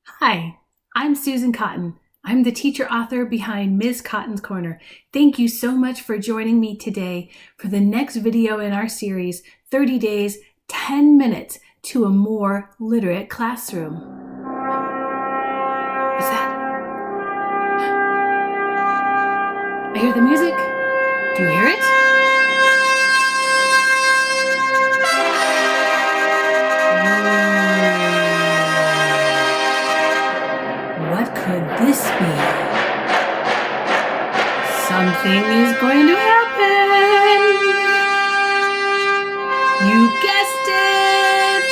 Hi, I'm Susan Cotton. I'm the teacher author behind Ms. Cotton's Corner. Thank you so much for joining me today for the next video in our series, 30 Days, 10 Minutes to a More Literate Classroom. What's that? I hear the music. Do you hear it? What could this be? Something is going to happen. You guessed it.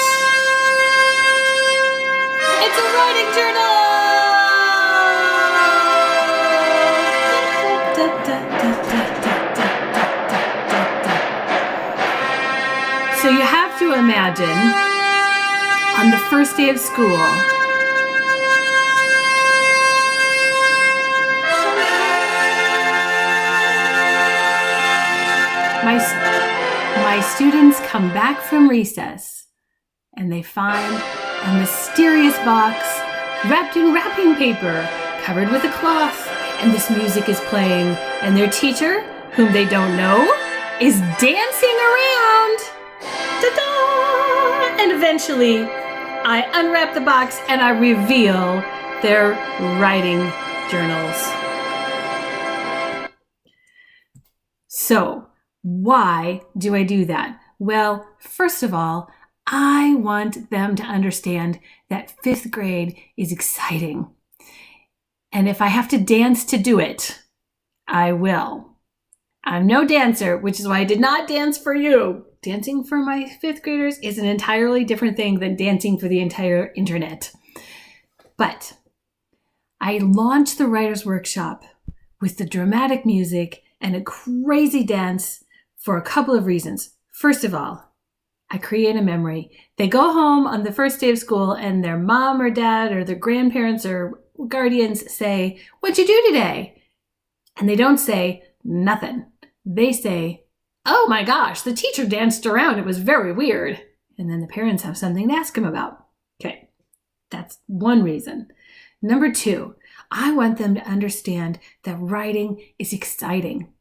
It's a writing journal. So you have to imagine on the first day of school, my students come back from recess and they find a mysterious box wrapped in wrapping paper, covered with a cloth, and this music is playing, and their teacher, whom they don't know, is dancing around. Ta-da! And eventually, I unwrap the box and I reveal their writing journals. So, why do I do that? Well, first of all, I want them to understand that 5th grade is exciting. And if I have to dance to do it, I will. I'm no dancer, which is why I did not dance for you. Dancing for my 5th graders is an entirely different thing than dancing for the entire internet. But I launched the Writer's Workshop with the dramatic music and a crazy dance for a couple of reasons. First of all, I create a memory. They go home on the first day of school and their mom or dad or their grandparents or guardians say, "What'd you do today?" And they don't say nothing. They say, "Oh my gosh, the teacher danced around. It was very weird." And then the parents have something to ask them about. Okay, that's one reason. Number 2, I want them to understand that writing is exciting.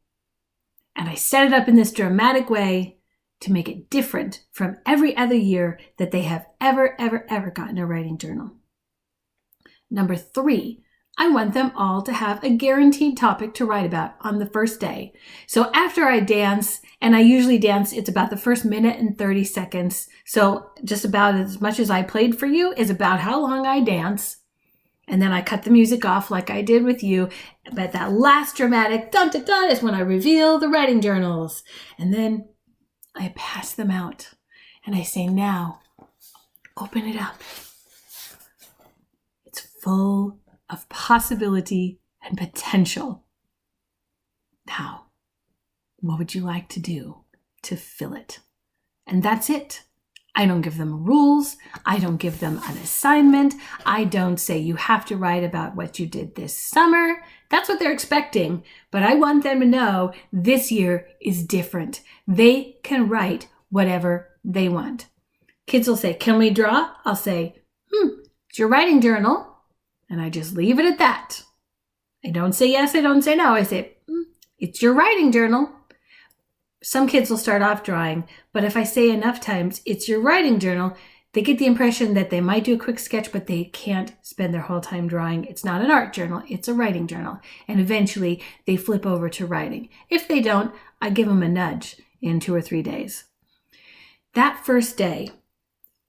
And I set it up in this dramatic way to make it different from every other year that they have ever gotten a writing journal. Number 3, I want them all to have a guaranteed topic to write about on the first day. So after I dance, and I usually dance, it's about the first minute and 30 seconds. So just about as much as I played for you is about how long I dance. And then I cut the music off like I did with you. But that last dramatic dun dun dun is when I reveal the writing journals. And then I pass them out. And I say, now, open it up. It's full of possibility and potential. Now, what would you like to do to fill it? And that's it. I don't give them rules. I don't give them an assignment. I don't say you have to write about what you did this summer. That's what they're expecting. But I want them to know this year is different. They can write whatever they want. Kids will say, "Can we draw?" I'll say, "It's your writing journal." And I just leave it at that. I don't say yes, I don't say no. I say, "It's your writing journal." Some kids will start off drawing, but if I say enough times, "It's your writing journal," they get the impression that they might do a quick sketch, but they can't spend their whole time drawing. It's not an art journal, it's a writing journal. And eventually they flip over to writing. If they don't, I give them a nudge in 2 or 3 days. That first day,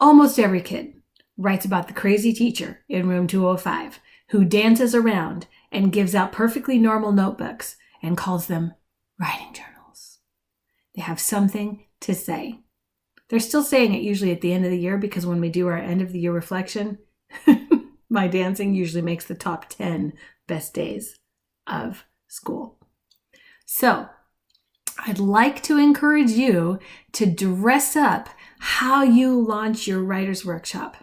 almost every kid writes about the crazy teacher in room 205 who dances around and gives out perfectly normal notebooks and calls them writing journals. They have something to say. They're still saying it usually at the end of the year because when we do our end of the year reflection, my dancing usually makes the top 10 best days of school. So I'd like to encourage you to dress up how you launch your writer's workshop.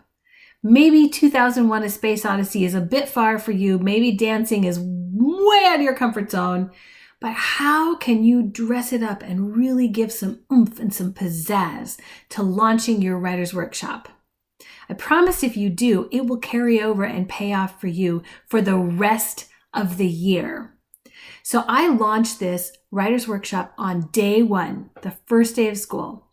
Maybe 2001: A Space Odyssey is a bit far for you. Maybe dancing is way out of your comfort zone. But how can you dress it up and really give some oomph and some pizzazz to launching your writer's workshop? I promise if you do, it will carry over and pay off for you for the rest of the year. So I launched this writer's workshop on day 1, the first day of school.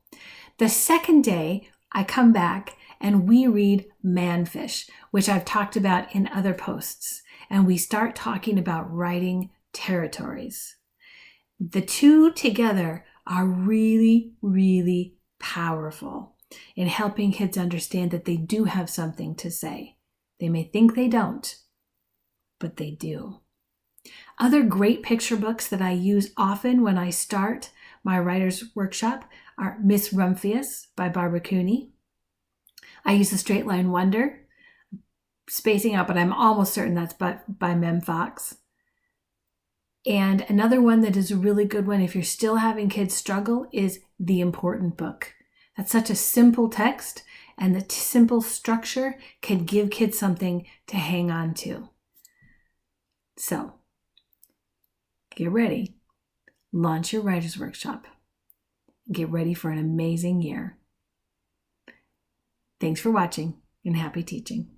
The second day, I come back and we read Manfish, which I've talked about in other posts. And we start talking about writing territories. The two together are really, really powerful in helping kids understand that they do have something to say. They may think they don't, but they do. Other great picture books that I use often when I start my writer's workshop are Miss Rumphius by Barbara Cooney. I use The Straight Line Wonder, spacing out, but I'm almost certain that's by Mem Fox. And another one that is a really good one if you're still having kids struggle is The Important Book. That's such a simple text, and the simple structure can give kids something to hang on to. So, get ready. Launch your writer's workshop. Get ready for an amazing year. Thanks for watching and happy teaching.